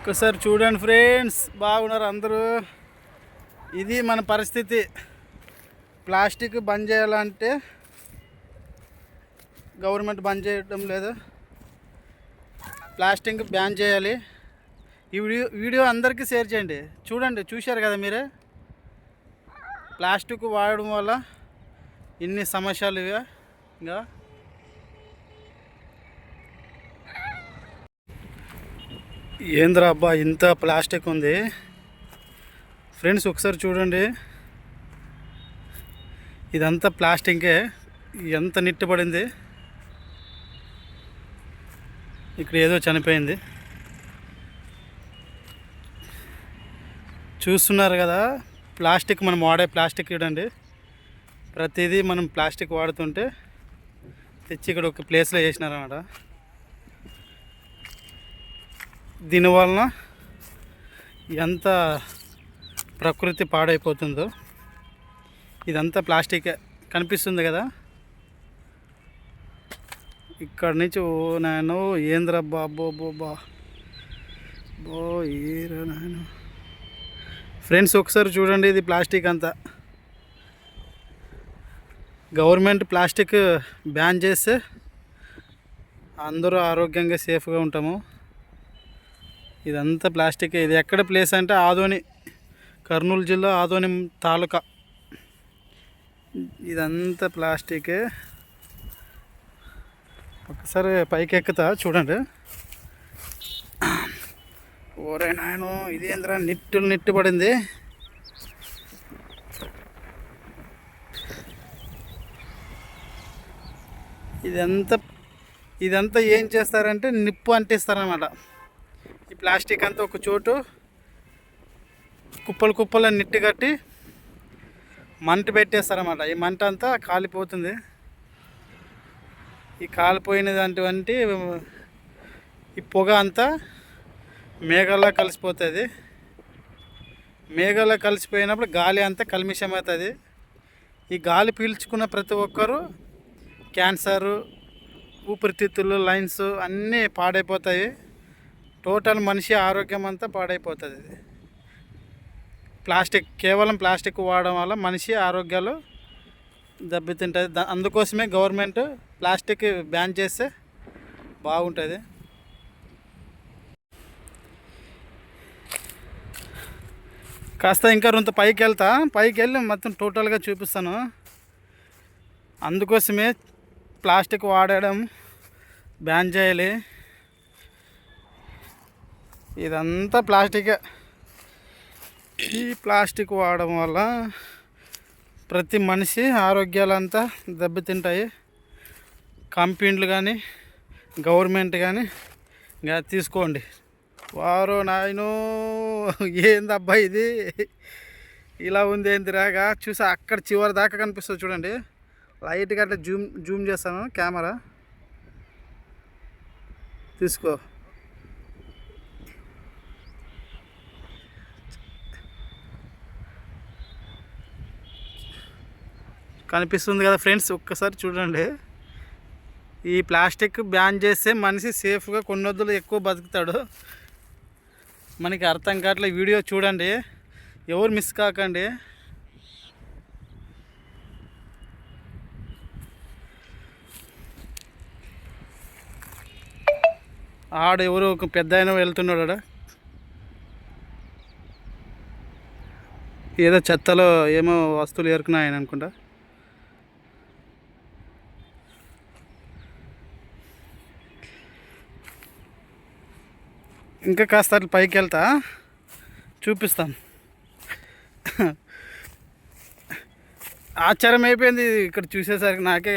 ఒక్కసారి చూడండి ఫ్రెండ్స్, బాగున్నారు అందరూ. ఇది మన పరిస్థితి. ప్లాస్టిక్ బంద్ చేయాలంటే గవర్నమెంట్ బంద్ చేయడం లేదు. ప్లాస్టిక్ బ్యాన్ చేయాలి. ఈ వీడియో అందరికీ షేర్ చేయండి. చూడండి, చూశారు కదా మీరే. ప్లాస్టిక్ వాడడం వల్ల ఇన్ని సమస్యలు ఇంకా ఏంద్రా అబ్బా, ఇంత ప్లాస్టిక్ ఉంది ఫ్రెండ్స్. ఒకసారి చూడండి, ఇదంతా ప్లాస్టికే. ఎంత నిట్టుబడింది. ఇక్కడ ఏదో చనిపోయింది, చూస్తున్నారు కదా. ప్లాస్టిక్ మనం వాడే ప్లాస్టిక్ చూడండి. ప్రతిదీ మనం ప్లాస్టిక్ వాడుతుంటే తెచ్చి ఇక్కడ ఒక ప్లేస్లో వేసినారన్నమాట. దీనివలన ఎంత ప్రకృతి పాడైపోతుందో. ఇదంతా ప్లాస్టికే కనిపిస్తుంది కదా. ఇక్కడ నుంచి ఓ నాయనో, ఏంద్ర బాబో బోబా బో ఏరా నాయన. ఫ్రెండ్స్ ఒకసారి చూడండి, ఇది ప్లాస్టిక్ అంతా. గవర్నమెంట్ ప్లాస్టిక్ బ్యాన్ చేస్తే అందరూ ఆరోగ్యంగా సేఫ్గా ఉంటాము. ఇదంతా ప్లాస్టికే. ఇది ఎక్కడ ప్లేస్ అంటే ఆదోని, కర్నూలు జిల్లా ఆదోని తాలూకా. ఇదంతా ప్లాస్టికే. ఒకసారి పైకి ఎక్కుతా చూడండి. ఓరే నాయనో, ఇదేంద్రా నిట్టు పడింది. ఇదంతా ఏం చేస్తారంటే నిప్పు అంటిస్తారన్నమాట. ఈ ప్లాస్టిక్ అంతా ఒక చోటు కుప్పలు నిట్టు కట్టి మంట పెట్టేస్తారన్నమాట. ఈ మంట అంతా కాలిపోతుంది. ఈ కాలిపోయినటువంటి ఈ పొగ అంతా మేఘాల్లో కలిసిపోతుంది. మేఘాల్లో కలిసిపోయినప్పుడు గాలి అంతా కల్మిషం అవుతుంది. ఈ గాలి పీల్చుకున్న ప్రతి ఒక్కరూ క్యాన్సరు, ఊపిరితిత్తులు, లైన్స్ అన్నీ పాడైపోతాయి. టోటల్ మనిషి ఆరోగ్యం అంతా పాడైపోతుంది. కేవలం ప్లాస్టిక్ వాడడం వల్ల మనిషి ఆరోగ్యాలు దెబ్బతింటుంది. అందుకోసమే గవర్నమెంట్ ప్లాస్టిక్ బ్యాన్ చేస్తే బాగుంటుంది. కాస్త ఇంకా కొంత పైకి వెళ్ళి మొత్తం టోటల్గా చూపిస్తాను. అందుకోసమే ప్లాస్టిక్ వాడడం బ్యాన్ చేయాలి. ఇదంతా ప్లాస్టికే. ఈ ప్లాస్టిక్ వాడడం వల్ల ప్రతి మనిషి ఆరోగ్యాలంతా దెబ్బతింటాయి. కంపెనీలు కానీ గవర్నమెంట్ కానీ ఇంకా తీసుకోండి. వారో నాయనో, ఏందబ్బా ఇది ఇలా ఉంది ఏందిరాగా. చూసి అక్కడ చివరి దాకా కనిపిస్తుంది చూడండి. లైట్గా అట్లా జూమ్ చేస్తాను కెమెరా. తీసుకో. కనిపిస్తుంది కదా ఫ్రెండ్స్, ఒక్కసారి చూడండి. ఈ ప్లాస్టిక్ బ్యాన్ చేస్తే మనిషి సేఫ్గా కొన్ని రోజులు ఎక్కువ బతుకుతాడు. మనకి అర్థం కావట్లే. వీడియో చూడండి, ఎవరు మిస్ కాకండి. ఎవరు ఒక పెద్ద ఆయన వెళ్తున్నాడు. ఏదో చెత్తలో ఏమో వస్తువులు ఏరుకున్నాయని అనుకుంటా. ఇంకా కాస్త అట్లా పైకి వెళ్తా చూపిస్తాను. ఆశ్చర్యం అయిపోయింది ఇక్కడ చూసేసరికి. నాకే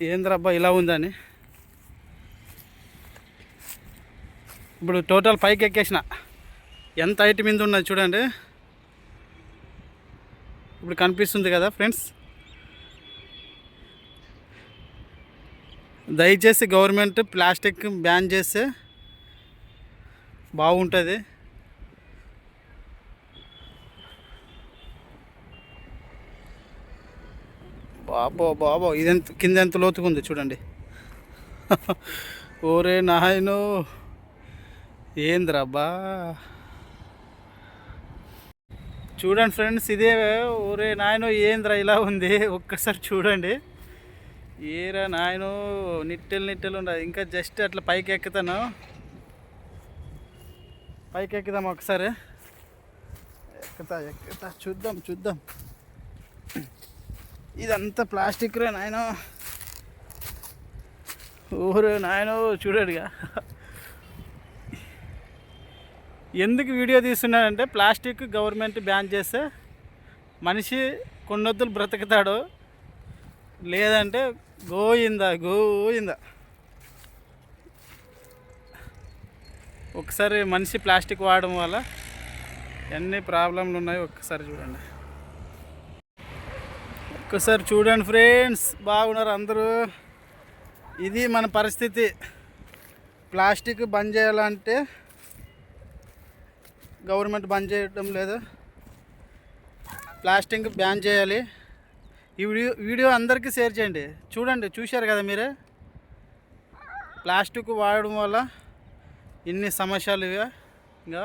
ఏంద్రబ్బా ఇలా ఉందని. ఇప్పుడు టోటల్ పైకి ఎక్కేసిన. ఎంత హైట్ మీద ఉన్నది చూడండి. ఇప్పుడు కనిపిస్తుంది కదా ఫ్రెండ్స్. దయచేసి గవర్నమెంట్ ప్లాస్టిక్ బ్యాన్ చేస్తే బాగుంటుంది. బాబో ఇదెంత కింద ఎంత లోతుగా ఉంది చూడండి. ఓరే నాయనో, ఏంద్రబ్బా, చూడండి ఫ్రెండ్స్, ఇదే. ఒరే నాయనో, ఏంద్రా ఇలా ఉంది, ఒక్కసారి చూడండి. ఏరా నాయనో, నిట్టెలు ఉండదు. ఇంకా జస్ట్ అట్లా పైకి ఎక్కుతాను. పైకి ఎక్కుదాం ఒకసారి. ఎక్కుతా చూద్దాం. ఇదంతా ప్లాస్టిక్ రే నాయనో. ఊరే నాయనో, చూడడుగా. ఎందుకు వీడియో తీస్తున్నానంటే, ప్లాస్టిక్ గవర్నమెంట్ బ్యాన్ చేస్తే మనిషి కొన్నొద్దులు బ్రతుకుతాడు, లేదంటే గోయిందా. ఒకసారి మనిషి ప్లాస్టిక్ వాడడం వల్ల ఎన్ని ప్రాబ్లంలు ఉన్నాయో ఒక్కసారి చూడండి ఫ్రెండ్స్. బాగున్నారు అందరూ. ఇది మన పరిస్థితి. ప్లాస్టిక్ బంద్ చేయాలంటే గవర్నమెంట్ బంద్ చేయడం లేదు. ప్లాస్టిక్ బ్యాన్ చేయాలి. ఈ వీడియో అందరికీ షేర్ చేయండి. చూశారు కదా మీరే, ప్లాస్టిక్ వాడడం వల్ల ఇన్ని సమస్యలు. ఇంకా